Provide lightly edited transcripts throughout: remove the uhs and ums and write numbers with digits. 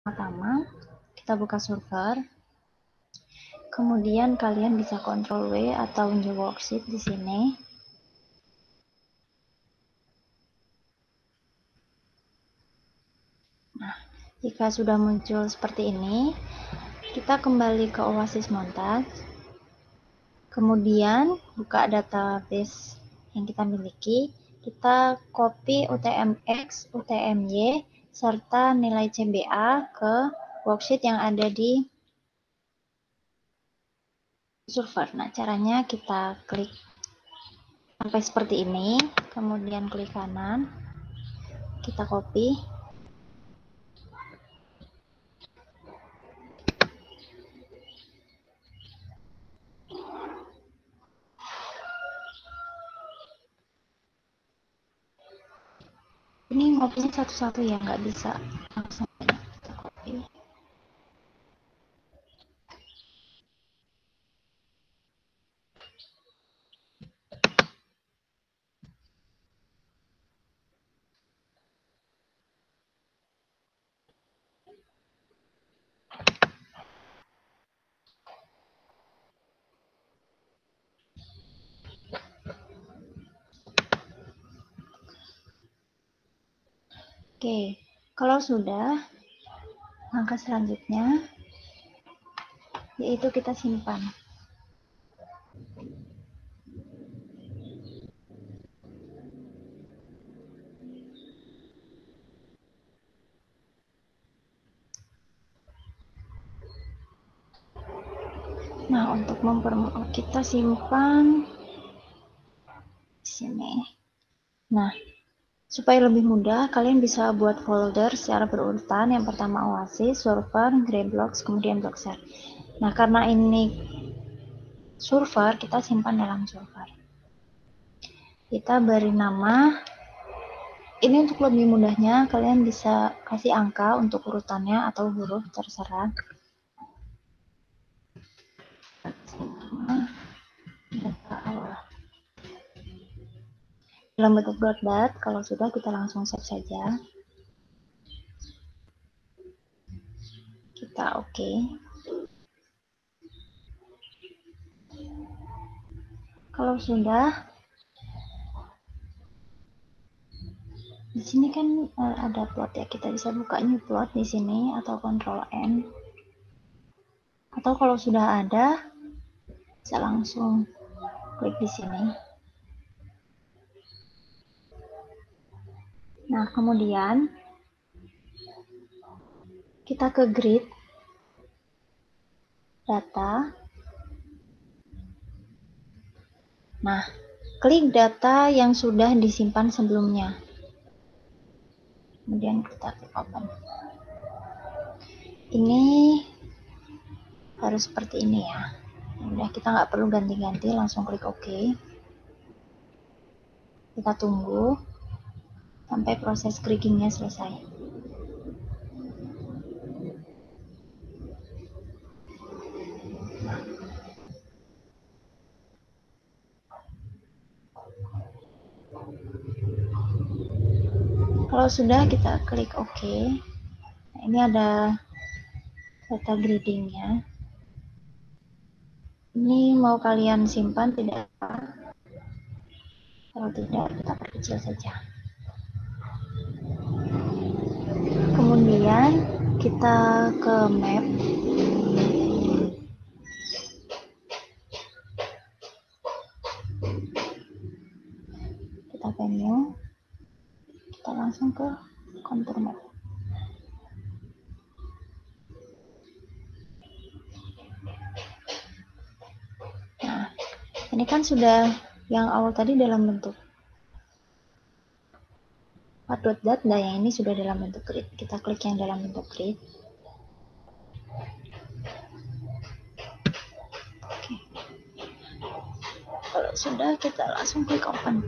Pertama, kita buka server. Kemudian kalian bisa Ctrl W atau new worksheet di sini. Nah, jika sudah muncul seperti ini, kita kembali ke Oasis Montage. Kemudian buka database yang kita miliki. Kita copy UTM-X, UTM-Y, serta nilai CBA ke worksheet yang ada di server. Nah, caranya kita klik sampai seperti ini, kemudian klik kanan, kita copy. Ini ngopinya satu-satu ya, nggak bisa langsung kita copy. Oke, kalau sudah, langkah selanjutnya yaitu kita simpan. Nah, untuk kita simpan di sini. Nah, supaya lebih mudah, kalian bisa buat folder secara berurutan. Yang pertama Oasis, server, Greyblocks, kemudian Blockshare. Nah, karena ini server, kita simpan dalam server. Kita beri nama. Ini untuk lebih mudahnya, kalian bisa kasih angka untuk urutannya atau huruf, terserah. Data awal. Dalam bentuk dot, kalau sudah kita langsung save saja. Kita oke. Kalau sudah, di sini kan ada plot ya, kita bisa buka new plot di sini atau Ctrl N. Atau kalau sudah ada, bisa langsung klik di sini. Nah, kemudian kita ke grid, data. Nah, klik data yang sudah disimpan sebelumnya. Kemudian kita klik open. Ini harus seperti ini ya. Udah, kita nggak perlu ganti-ganti, langsung klik OK. Kita tunggu sampai proses krigingnya selesai. Kalau sudah, kita klik OK. Nah, ini ada data gradingnya. Ini mau kalian simpan tidak? Kalau tidak, kita perkecil saja. Kemudian kita ke map. Kita venue. Kita langsung ke contour map. Nah, ini kan sudah yang awal tadi dalam bentuk .dat, nah yang ini sudah dalam bentuk grid. Kita klik yang dalam bentuk grid. Oke. Kalau sudah, kita langsung klik open.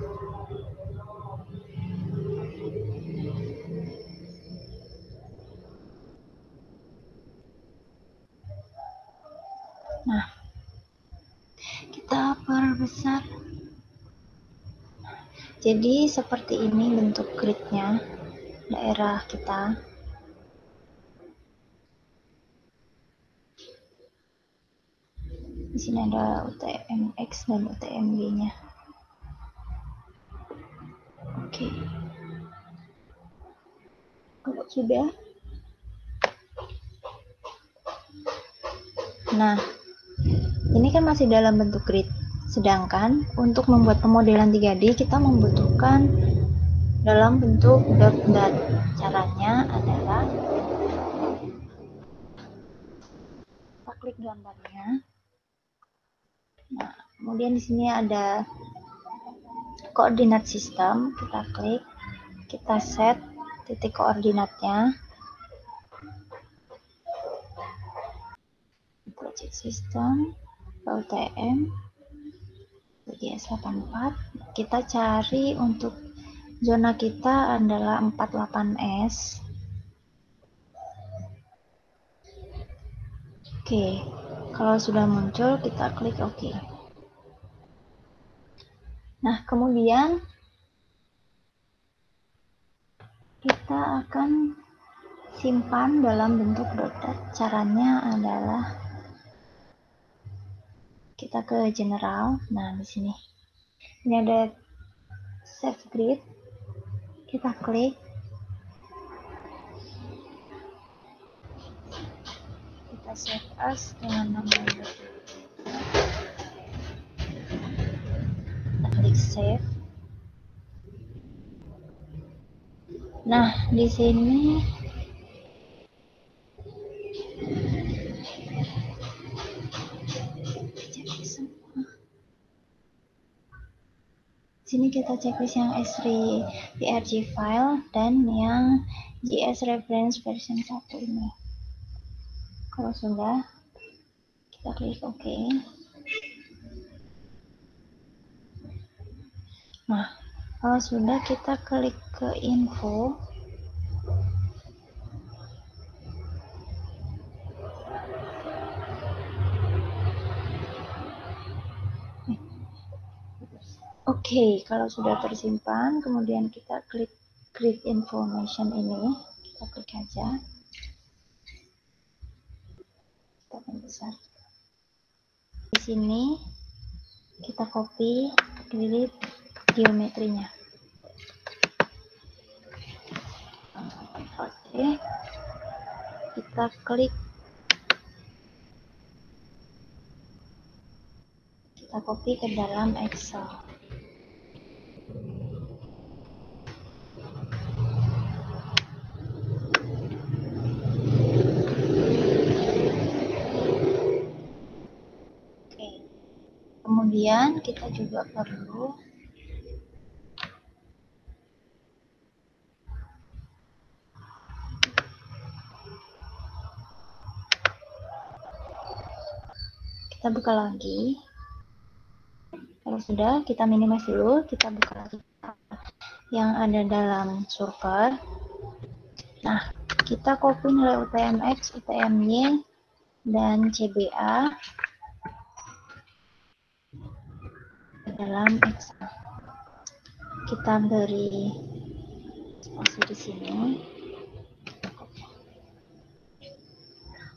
Nah, kita perbesar. Jadi seperti ini bentuk gridnya daerah kita. Di sini ada UTMX dan UTMB-nya. Oke. Kalau sudah, nah ini kan masih dalam bentuk grid. Sedangkan untuk membuat pemodelan 3D kita membutuhkan dalam bentuk dot-dot. Caranya adalah kita klik gambarnya. Nah, kemudian di sini ada koordinat sistem, kita klik, kita set titik koordinatnya. Project system, UTM, GS84. Kita cari untuk zona kita adalah 48S. Oke, kalau sudah muncul kita klik OK. Nah, kemudian kita akan simpan dalam bentuk dot-dot. Caranya adalah kita ke general. Nah, di sini ini ada save grid. Kita klik. Kita save as dengan nama klik save. Nah, di sini kita checklist yang SRI file dan yang JS reference version 1 ini. Kalau sudah, kita klik OK. Nah, kalau sudah kita klik ke info. Oke, kalau sudah tersimpan, kemudian kita klik create information ini, kita klik aja. Kita besar. Di sini kita copy, delete geometrinya. Oke, kita klik, kita copy ke dalam Excel. Oke, kemudian kita juga perlu kita buka lagi. Kalau sudah, kita minimize dulu, kita buka lagi yang ada dalam server. Nah, kita copy nilai UTMX, UTMY, dan CBA ke dalam Excel. Kita beri spasi di sini.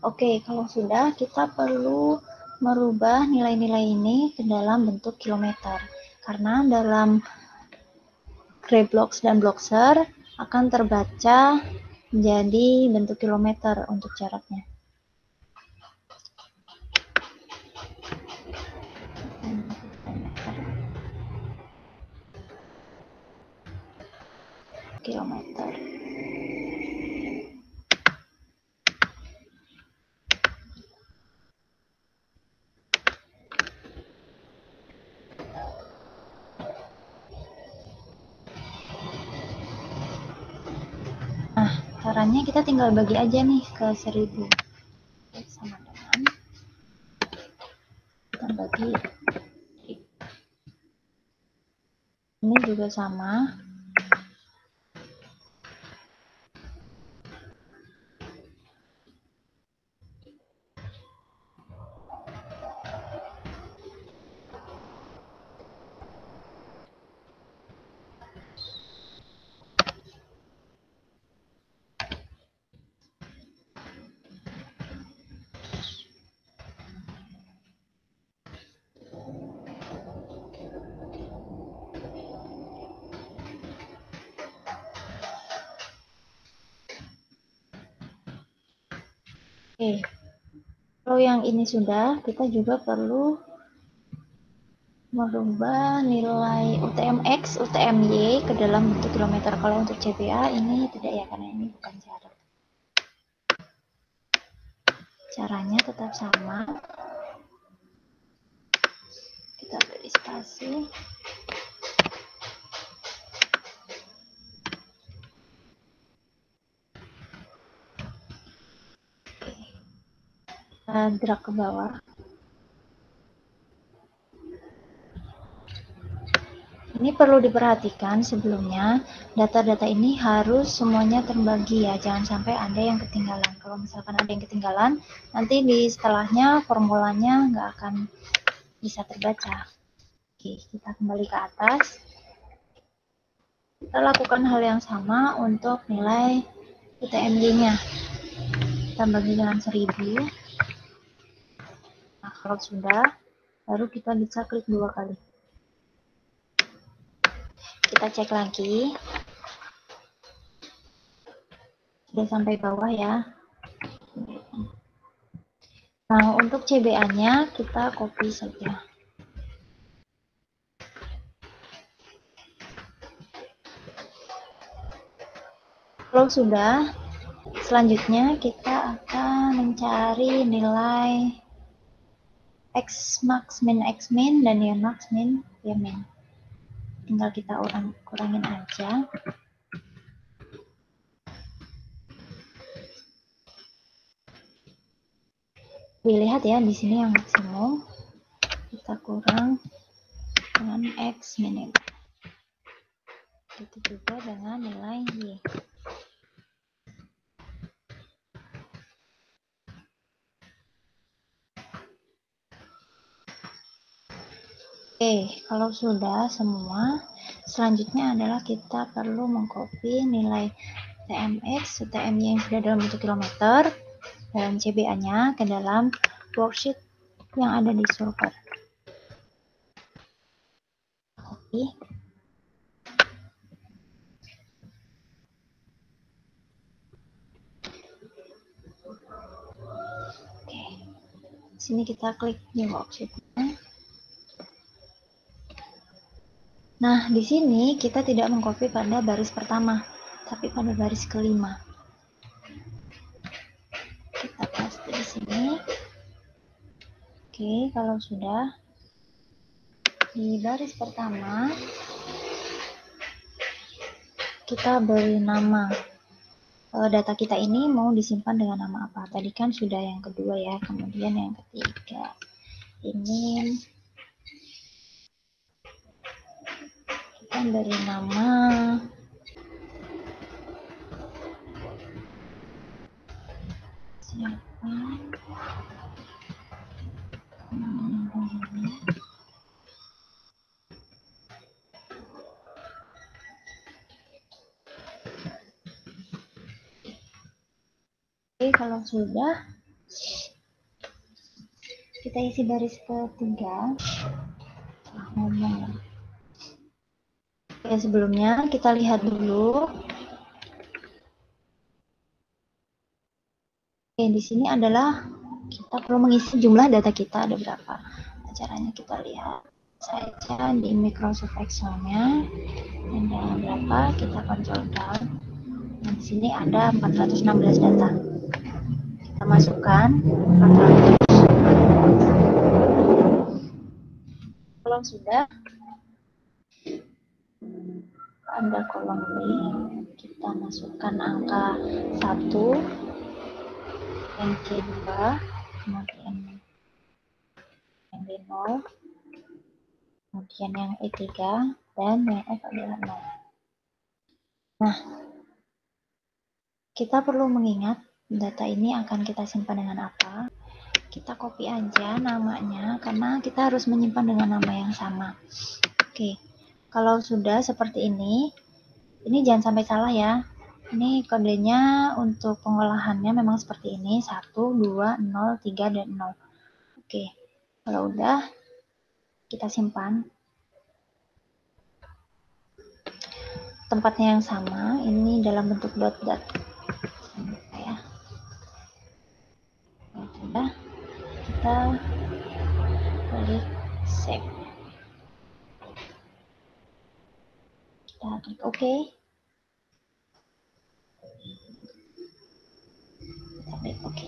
Oke, kalau sudah, kita perlu merubah nilai-nilai ini ke dalam bentuk kilometer. Karena dalam Greyblocks dan Blockser akan terbaca menjadi bentuk kilometer untuk jaraknya. Kilometer. Nah, caranya kita tinggal bagi aja nih ke 1000. Sama dengan kita bagi. Ini juga sama. Oke, kalau yang ini sudah, kita juga perlu merubah nilai UTMX, UTMY ke dalam bentuk kilometer. Kalau untuk CBA ini tidak ya, karena ini bukan syarat. Caranya tetap sama. Kita beri spasi. Drag ke bawah. Ini perlu diperhatikan sebelumnya, data-data ini harus semuanya terbagi ya, jangan sampai ada yang ketinggalan. Kalau misalkan ada yang ketinggalan, nanti di setelahnya formulanya nggak akan bisa terbaca. Oke, kita kembali ke atas. Kita lakukan hal yang sama untuk nilai UTMY-nya. Kita bagi dengan 1000. Nah, kalau sudah, baru kita bisa klik 2 kali. Kita cek lagi. Sudah sampai bawah ya. Nah, untuk CBA-nya kita copy saja. Kalau sudah, selanjutnya kita akan mencari nilai X max min X min dan Y max min Y min. Tinggal kita kurangin aja. Dilihat ya, di sini yang maksimum. Kita kurang dengan X min. Itu juga dengan nilai Y. Oke, kalau sudah semua, selanjutnya adalah kita perlu mengcopy nilai TMX, UTMY yang sudah dalam bentuk kilometer, dan CBA-nya ke dalam worksheet yang ada di server. Copy. Oke, sini kita klik new worksheet-nya. Nah, di sini kita tidak mengcopy pada baris pertama, tapi pada baris kelima. Kita paste di sini. Oke, kalau sudah, di baris pertama kita beri nama data kita ini mau disimpan dengan nama apa. Tadi kan sudah yang kedua ya, kemudian yang ketiga ini kita beri nama siapa. Oke, kalau sudah, kita isi baris ketiga. Ngomong. Oke, sebelumnya kita lihat dulu. Oke, di sini adalah kita perlu mengisi jumlah data kita ada berapa. Nah, caranya kita lihat saja di Microsoft Excel-nya. Ada berapa? Kita control down. Nah, di sini ada 416 data. Kita masukkan 400. Kalau sudah, ada kolom B, kita masukkan angka 1, yang C2, kemudian yang D0, kemudian yang E3, dan yang F adalah 0. Nah, kita perlu mengingat data ini akan kita simpan dengan apa. Kita copy aja namanya, karena kita harus menyimpan dengan nama yang sama. Oke, kalau sudah seperti ini jangan sampai salah ya. Ini kodenya untuk pengolahannya memang seperti ini, 1, 2, 0, 3, dan 0. Oke, kalau udah, kita simpan. Tempatnya yang sama, ini dalam bentuk dot-dot. Ya. kita klik save, kita klik OK, kita klik OK.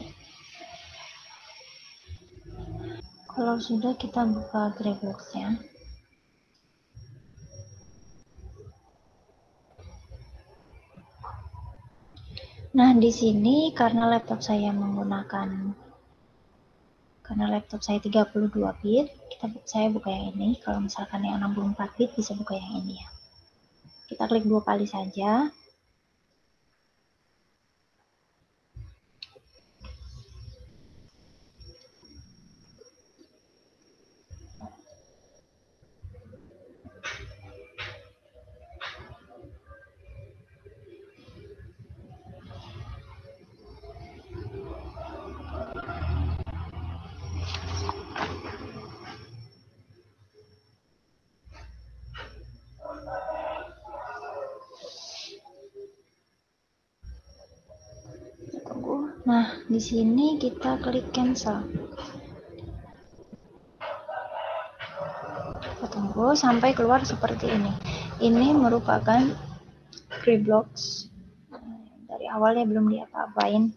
Kalau sudah, kita buka Gravebox-nya. Nah, di sini karena laptop saya 32 bit, saya buka yang ini. Kalau misalkan yang 64 bit bisa buka yang ini ya. Kita klik 2 kali saja. Tunggu. Nah, di sini kita klik cancel. Kita tunggu sampai keluar seperti ini. Ini merupakan Gravebox. Dari awalnya belum diapa-apain.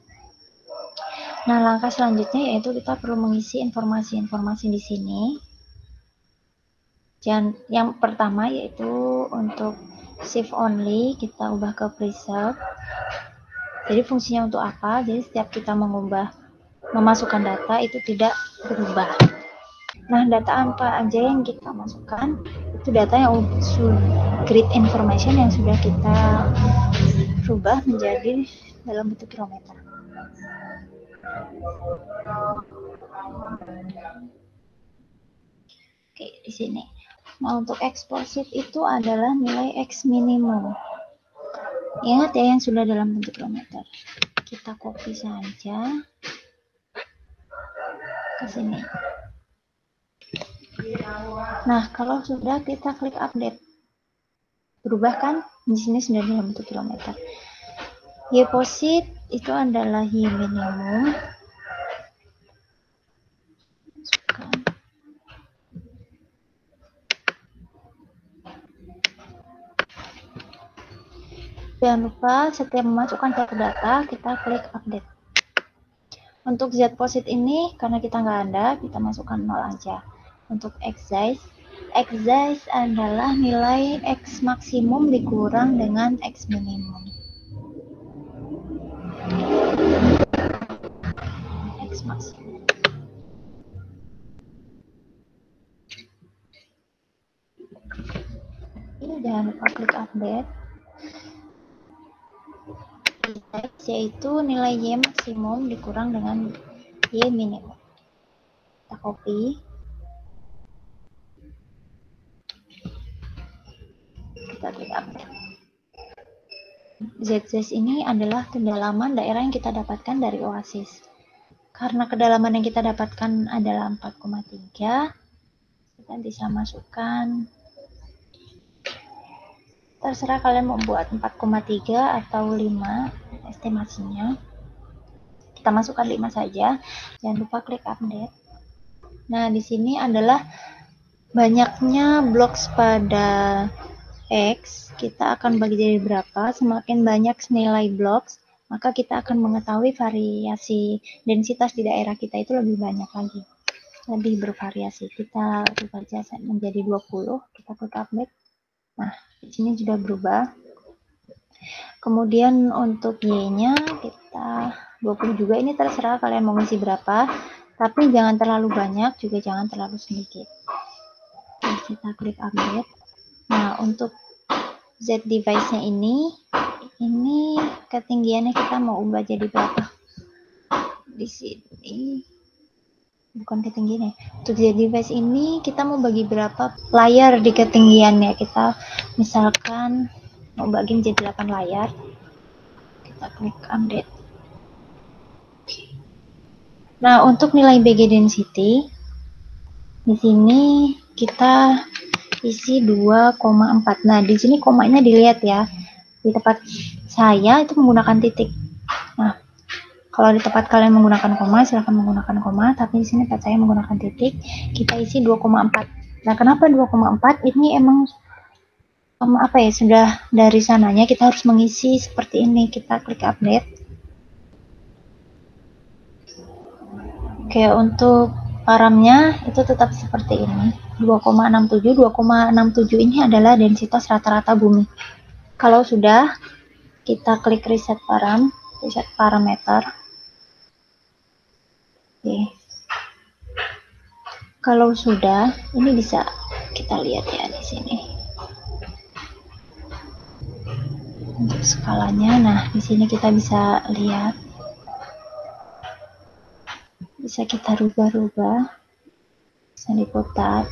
Nah, langkah selanjutnya yaitu kita perlu mengisi informasi-informasi di sini. Yang pertama yaitu untuk save only, kita ubah ke preserve. Jadi fungsinya untuk apa? Jadi setiap kita memasukkan data itu tidak berubah. Nah, data apa aja yang kita masukkan? Itu data yang grid information yang sudah kita rubah menjadi dalam bentuk kilometer. Oke, di sini. Nah, untuk export sheet itu adalah nilai X minimum. Ingat ya, yang sudah dalam bentuk kilometer. Kita copy saja ke sini. Nah, kalau sudah, kita klik update. Berubah kan? Di sini sudah dalam bentuk kilometer. Deposit itu adalah Y minimum. Jangan lupa setiap memasukkan satu data, kita klik update. Untuk Z-posit ini, karena kita nggak ada, kita masukkan 0 aja. Untuk X-size adalah nilai X maksimum dikurang dengan X minimum. X maksimum. Ini jangan lupa klik update. Yaitu nilai Y maksimum dikurang dengan Y minimum. Kita copy. Kita klik update. Z-size ini adalah kedalaman daerah yang kita dapatkan dari Oasis. Karena kedalaman yang kita dapatkan adalah 4,3, kita bisa masukkan, terserah kalian mau buat 4,3 atau 5 estimasinya. Kita masukkan 5 saja. Jangan lupa klik update. Nah, di sini adalah banyaknya blocks pada X. Kita akan bagi jadi berapa. Semakin banyak nilai blocks, maka kita akan mengetahui variasi densitas di daerah kita itu lebih banyak lagi. Lebih bervariasi. Kita ubah menjadi 20. Kita klik update. Nah, di sini sudah berubah. Kemudian untuk Y-nya kita 20 juga. Ini terserah kalian mau ngisi berapa, tapi jangan terlalu banyak, juga jangan terlalu sedikit. Oke, kita klik update. Nah, untuk Z device-nya ini ketinggiannya kita mau ubah jadi berapa? Di sini bukan ketinggiannya. Untuk Z device ini kita mau bagi berapa layar di ketinggiannya? Kita misalkan mau bagi menjadi 8 layar. Kita klik update. Nah, untuk nilai BG density di sini kita isi 2,4. Nah, di sini komanya dilihat ya. Di tempat saya itu menggunakan titik. Nah, Kalau di tempat kalian menggunakan koma, silahkan menggunakan koma, tapi di sini saya menggunakan titik. Kita isi 2,4. Nah, kenapa 2,4? Ini emang apa ya, sudah dari sananya kita harus mengisi seperti ini. Kita klik update. Oke, untuk paramnya itu tetap seperti ini. 2,67. 2,67 ini adalah densitas rata-rata bumi. Kalau sudah, kita klik reset parameter. Oke. Kalau sudah, ini bisa kita lihat ya di sini. Untuk skalanya, nah di sini kita bisa lihat, bisa kita rubah-rubah, bisa diputar.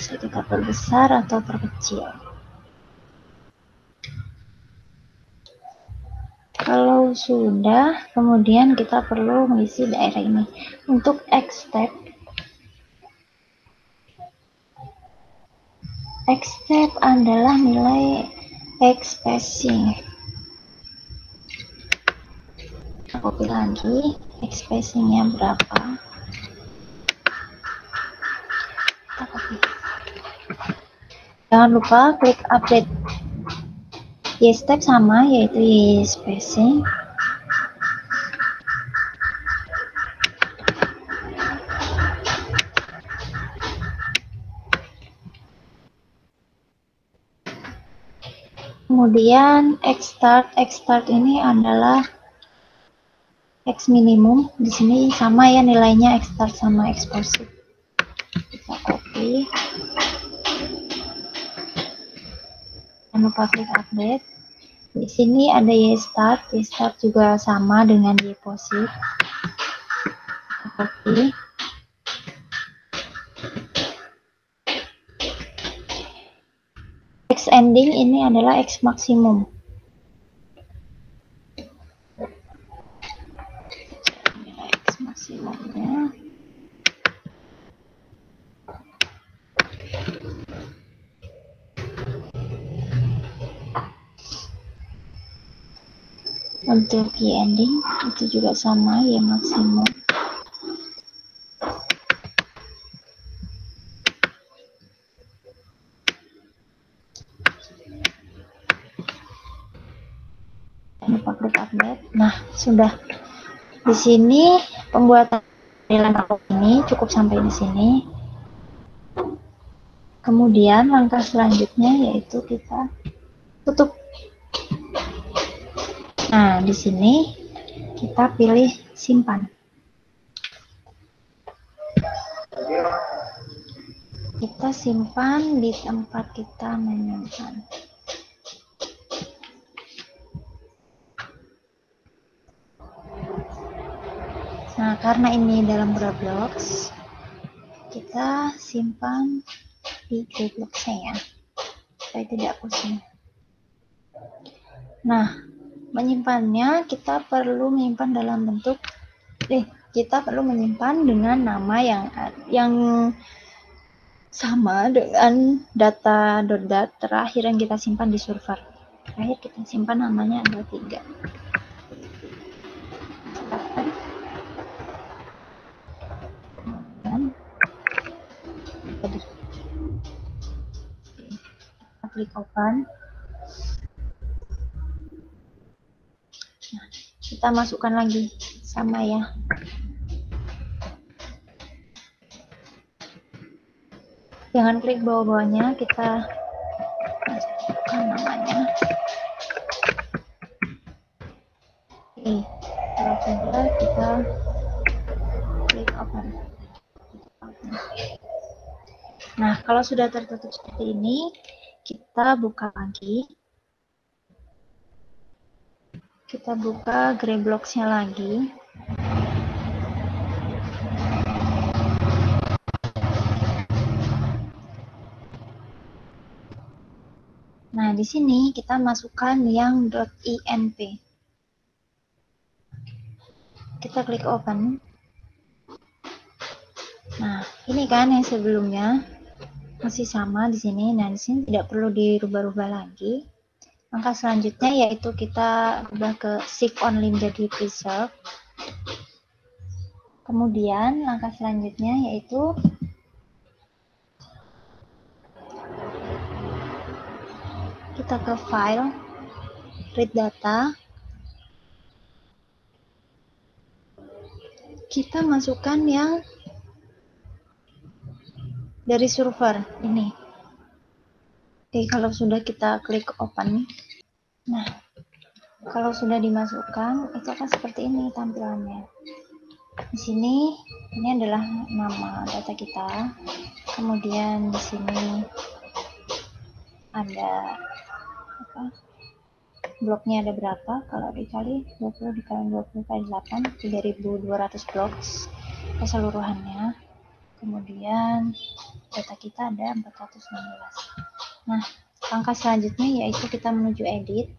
Bisa kita perbesar atau perkecil. Kalau sudah, kemudian kita perlu mengisi daerah ini. Untuk X step adalah nilai X spacing. Copy lagi, X spacingnya berapa? Kita copy. Jangan lupa klik update. Y step sama, yaitu Y spacing. Kemudian X start ini adalah X minimum. Di sini sama ya nilainya, X start sama X positif. Kita copy. Jangan lupa klik update. Di sini ada Y start juga sama dengan Y positif. Kita copy. X ending ini adalah X maksimum. X maksimumnya. Untuk Y ending itu juga sama, Y maksimum. Jangan lupa klik update. Nah, sudah. Di sini pembuatan lampu ini cukup sampai di sini. Kemudian langkah selanjutnya yaitu kita tutup. Nah, di sini kita pilih simpan. Kita simpan di tempat kita menyimpan. Nah, karena ini dalam Dropbox, kita simpan di Dropbox-nya ya, supaya tidak pusing. Nah, menyimpannya kita perlu menyimpan dalam bentuk, kita perlu menyimpan dengan nama yang sama dengan data.dat terakhir yang kita simpan di server. Terakhir kita simpan namanya adalah 3. Klik open. Nah, kita masukkan lagi sama ya. Jangan klik bawah-bawahnya, kita masukkan namanya. Oke, kalau sudah kita klik open. Nah, kalau sudah tertutup seperti ini, kita buka lagi. Kita buka Gray Blocks-nya lagi. Nah, di sini kita masukkan yang .inp. Kita klik open. Nah, ini kan yang sebelumnya masih sama di sini. Nah, di sini tidak perlu dirubah-rubah lagi. Langkah selanjutnya yaitu kita ubah ke seek only menjadi preserve. Kemudian langkah selanjutnya yaitu kita ke file, read data, kita masukkan yang dari server ini. Oke, kalau sudah kita klik open, nah kalau sudah dimasukkan itu akan seperti ini tampilannya. Di sini ini adalah nama data kita, kemudian di sini ada apa, bloknya ada berapa, kalau dikali 20 dikali 20 kali 8 3200 blok keseluruhannya. Kemudian data kita ada 416. Nah, langkah selanjutnya yaitu kita menuju edit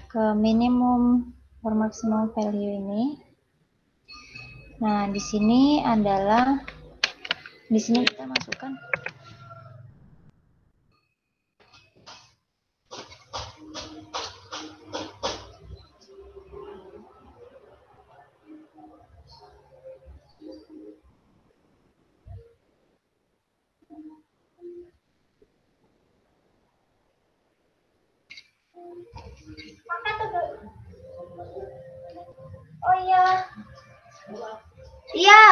ke minimum or maximum value ini. Nah, di sini kita masukkan oh iya. Iya.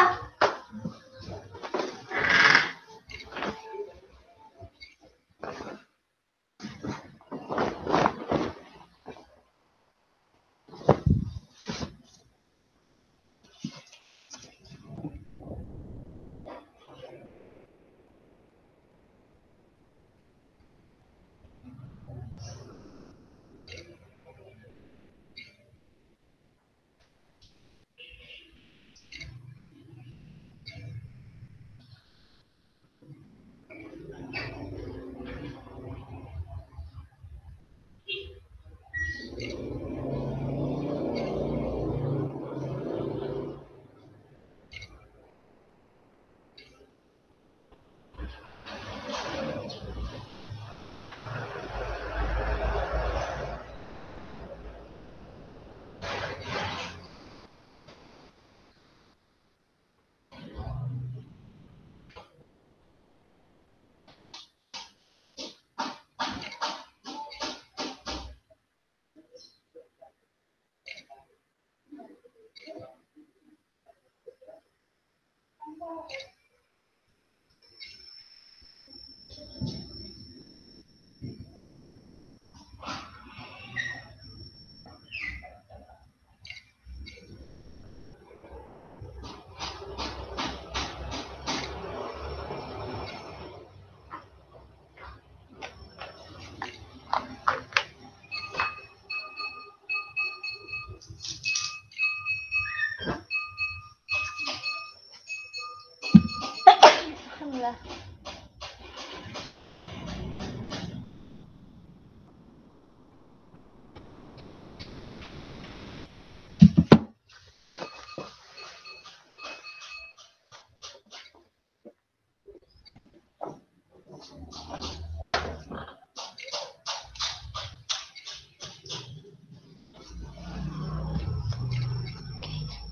Alhamdulillah.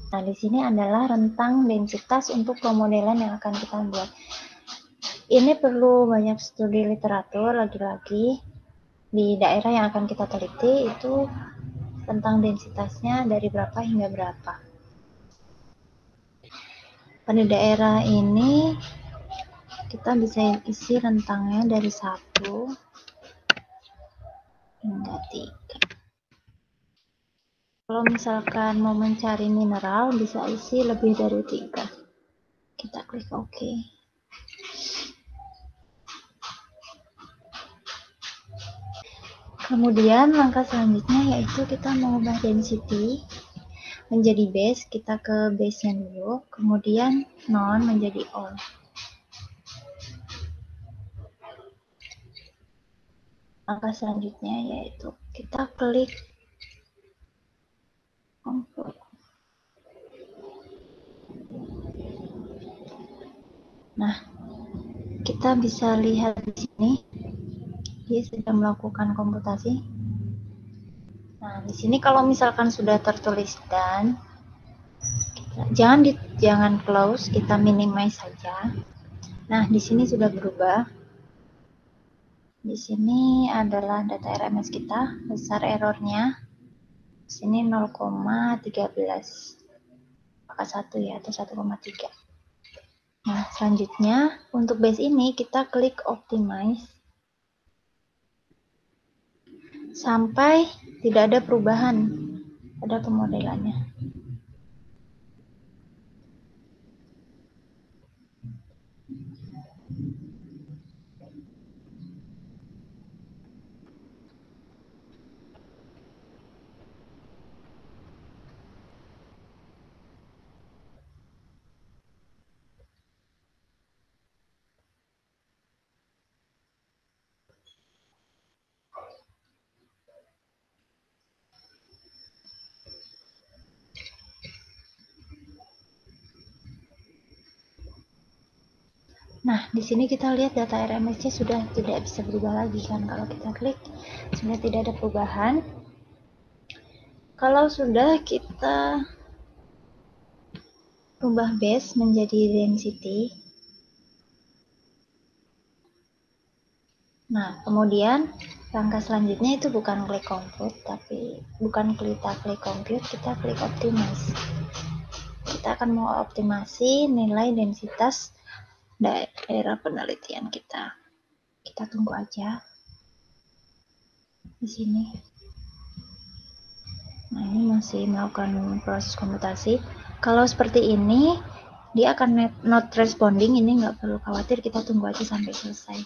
Nah, di sini adalah rentang densitas untuk pemodelan yang akan kita buat. Ini perlu banyak studi literatur, lagi-lagi di daerah yang akan kita teliti itu rentang densitasnya dari berapa hingga berapa. Pada daerah ini kita bisa isi rentangnya dari 1 hingga 3. Kalau misalkan mau mencari mineral, bisa isi lebih dari 3. Kita klik OK. Kemudian langkah selanjutnya yaitu kita mengubah density menjadi base. Kita ke base-nya dulu, kemudian non menjadi all. langkah selanjutnya yaitu kita klik compute. Nah, kita bisa lihat di sini dia sedang melakukan komputasi. Nah, di sini kalau misalkan sudah tertulis dan jangan close, kita minimize saja. Nah, di sini sudah berubah. Di sini adalah data RMS kita, besar errornya. Di sini 0,13. Apakah 1 ya atau 1,3. Nah, selanjutnya untuk base ini kita klik optimize sampai tidak ada perubahan pada pemodelannya. Nah, di sini kita lihat data RMS-nya sudah tidak bisa berubah lagi kan. Kalau kita klik, sudah tidak ada perubahan. Kalau sudah kita rubah base menjadi density. Nah, kemudian langkah selanjutnya itu bukan klik compute, tapi bukan kita klik compute, kita klik optimize. Kita akan mau optimasi nilai densitas daerah penelitian kita. Kita tunggu aja di sini. Nah, ini masih melakukan proses komputasi. Kalau seperti ini, dia akan not responding. Ini nggak perlu khawatir, kita tunggu aja sampai selesai.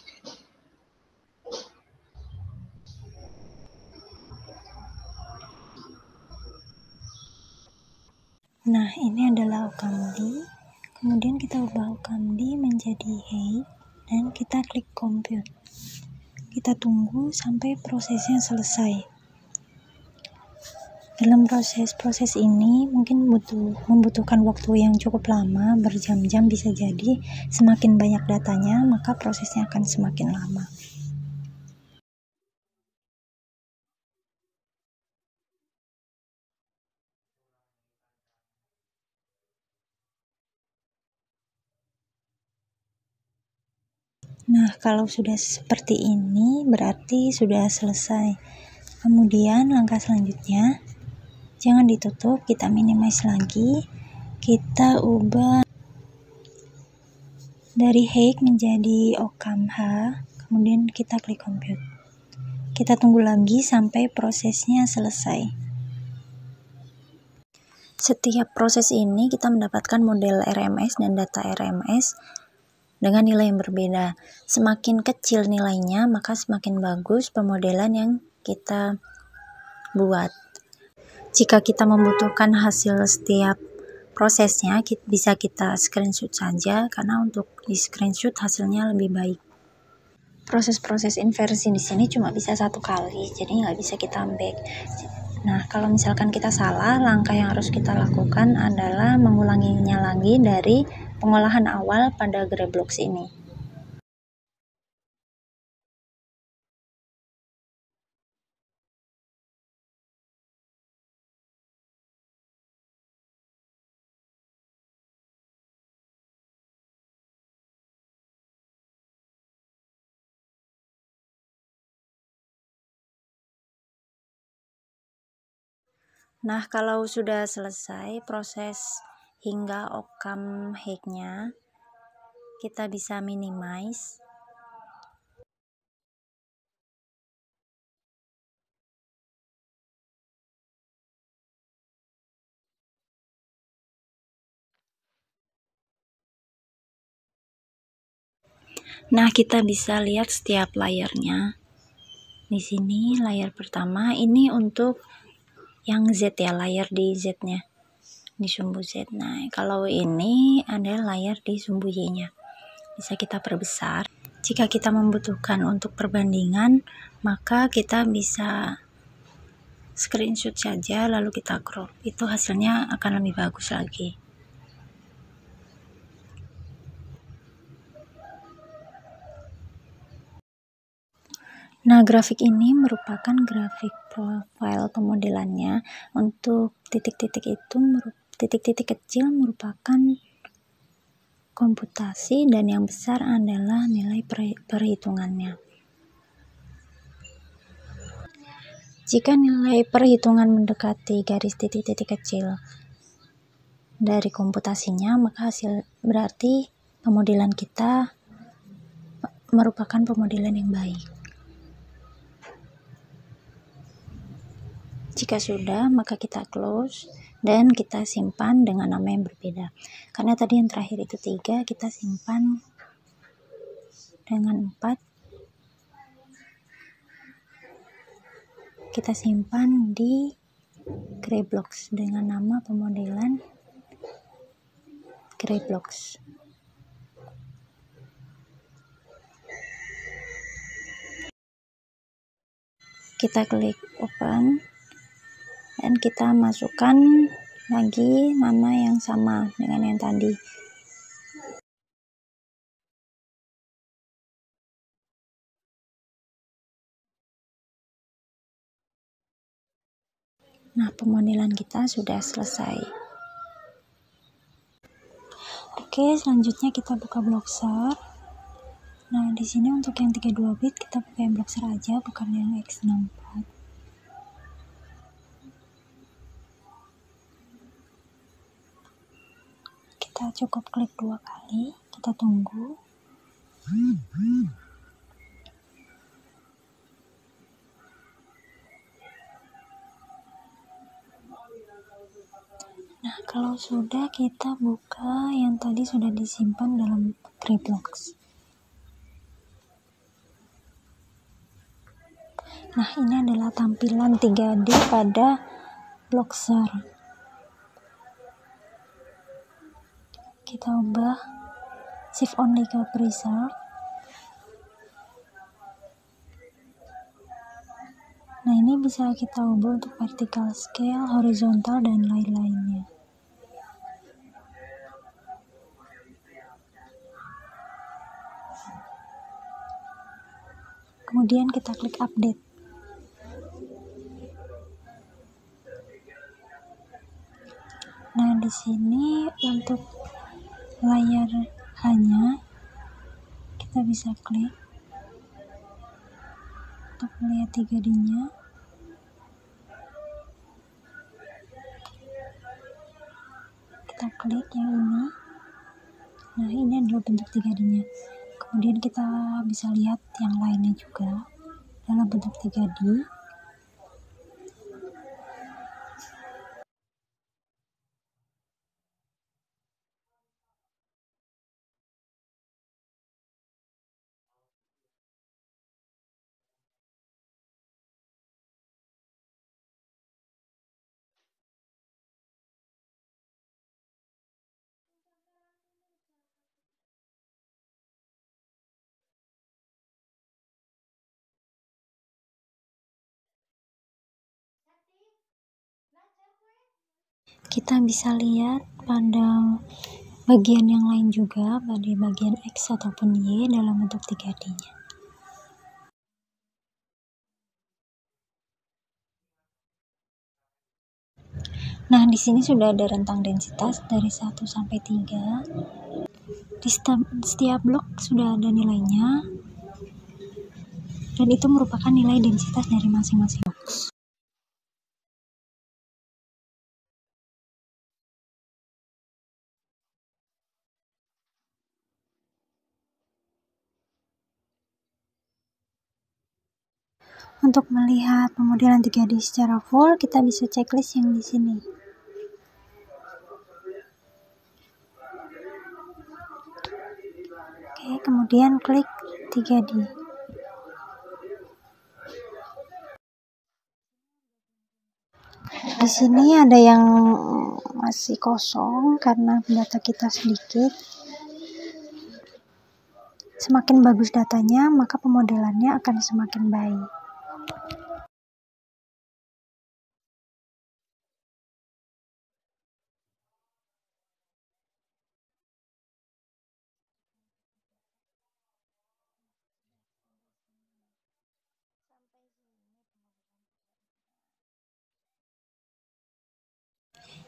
Nah, ini adalah OCamD. Kemudian kita ubah OCamD menjadi Hey dan kita klik compute. Kita tunggu sampai prosesnya selesai. Dalam proses ini mungkin membutuhkan waktu yang cukup lama, berjam-jam bisa jadi. Semakin banyak datanya, maka prosesnya akan semakin lama. Nah, kalau sudah seperti ini berarti sudah selesai. Kemudian langkah selanjutnya, jangan ditutup, kita minimize lagi. Kita ubah dari Hey menjadi OCamH, kemudian kita klik compute. Kita tunggu lagi sampai prosesnya selesai. Setiap proses ini kita mendapatkan model RMS dan data RMS dengan nilai yang berbeda. Semakin kecil nilainya, maka semakin bagus pemodelan yang kita buat. Jika kita membutuhkan hasil setiap prosesnya, bisa kita screenshot saja, karena untuk di screenshot hasilnya lebih baik. Proses-proses inversi di sini cuma bisa 1 kali, jadi nggak bisa kita back. Nah, kalau misalkan kita salah, langkah yang harus kita lakukan adalah mengulanginya lagi dari pengolahan awal pada Graph-Blocks ini. Nah, kalau sudah selesai proses hingga OCamH-nya, kita bisa minimize. Nah, kita bisa lihat setiap layernya. Di sini layer pertama ini untuk yang Z ya, layer di Z-nya, di sumbu Z. Nah, kalau ini ada layer di sumbu Y-nya. Bisa kita perbesar. Jika kita membutuhkan untuk perbandingan, maka kita bisa screenshot saja lalu kita crop. Itu hasilnya akan lebih bagus lagi. Nah, grafik ini merupakan grafik profile pemodelannya. Untuk titik-titik itu, titik-titik kecil merupakan komputasi dan yang besar adalah nilai perhitungannya. Jika nilai perhitungan mendekati garis titik-titik kecil dari komputasinya, maka hasil berarti pemodelan kita merupakan pemodelan yang baik. Jika sudah, maka kita close dan kita simpan dengan nama yang berbeda. Karena tadi yang terakhir itu 3, kita simpan dengan 4. Kita simpan di Greyblocks dengan nama pemodelan Greyblocks. Kita klik open dan kita masukkan lagi nama yang sama dengan yang tadi. Nah, pemodelan kita sudah selesai. Oke, selanjutnya kita buka Blockser. Nah, di sini untuk yang 32 bit kita buka yang Blockser aja, bukan yang x64. Kita cukup klik 2 kali, kita tunggu. Nah, kalau sudah, kita buka yang tadi sudah disimpan dalam Greyblocks. Nah, ini adalah tampilan 3D pada Blockser. Kita ubah shift only ke preserve. Nah, ini bisa kita ubah untuk vertical scale, horizontal, dan lain-lainnya. Kemudian kita klik update. Nah, di sini untuk layar hanya kita bisa klik untuk melihat 3D-nya. Kita klik yang ini. Nah, ini adalah bentuk 3D-nya. Kemudian kita bisa lihat yang lainnya juga dalam bentuk 3D. Kita bisa lihat pada bagian yang lain juga, pada bagian X ataupun Y dalam bentuk 3D-nya. Nah, di sini sudah ada rentang densitas dari 1 sampai 3. Di setiap blok sudah ada nilainya. Dan itu merupakan nilai densitas dari masing-masing blok. Untuk melihat pemodelan 3D secara full, kita bisa checklist yang di sini. Oke, kemudian klik 3D. Di sini ada yang masih kosong karena data kita sedikit. Semakin bagus datanya, maka pemodelannya akan semakin baik.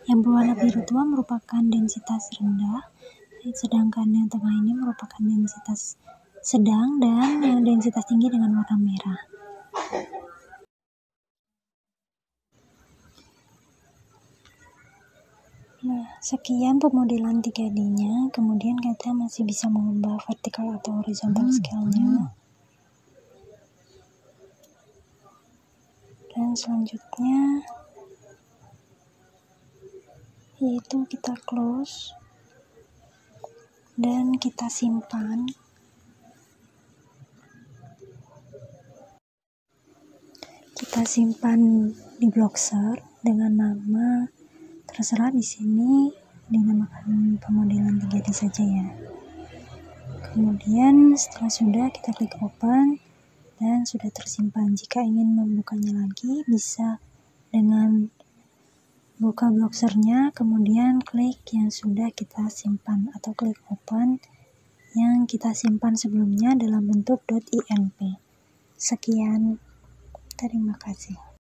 Yang berwarna biru tua merupakan densitas rendah, sedangkan yang tengah ini merupakan densitas sedang, dan yang densitas tinggi dengan warna merah. Nah, sekian pemodelan 3D-nya. Kemudian kita masih bisa mengubah vertikal atau horizontal scale-nya. Dan selanjutnya yaitu kita close dan kita simpan. Kita simpan di Blockser dengan nama terserah, di sini dinamakan pemodelan 3D saja ya. Kemudian setelah sudah, kita klik open dan sudah tersimpan. Jika ingin membukanya lagi, bisa dengan buka Blockser-nya, kemudian klik yang sudah kita simpan atau klik open yang kita simpan sebelumnya dalam bentuk .inp. Sekian, terima kasih.